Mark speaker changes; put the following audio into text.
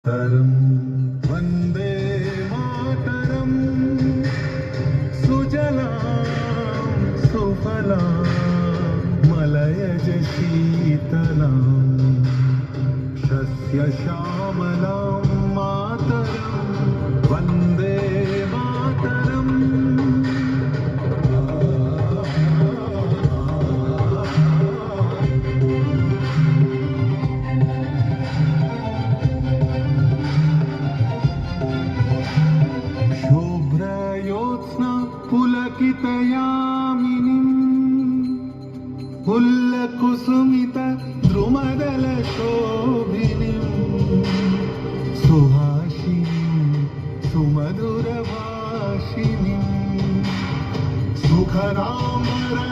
Speaker 1: तरं वन्दे मातरं सुजलां सुफलां मलयज शीतलां शस्यश्यामलां मातरं वन्दे मातरम् शुभ्रयोत्स्ना पुलकितयामिनीं पुल्लकुसुमित द्रुमदलशोभिनीं सुहासिनीं सुमधुरभाषिणीं सुखदां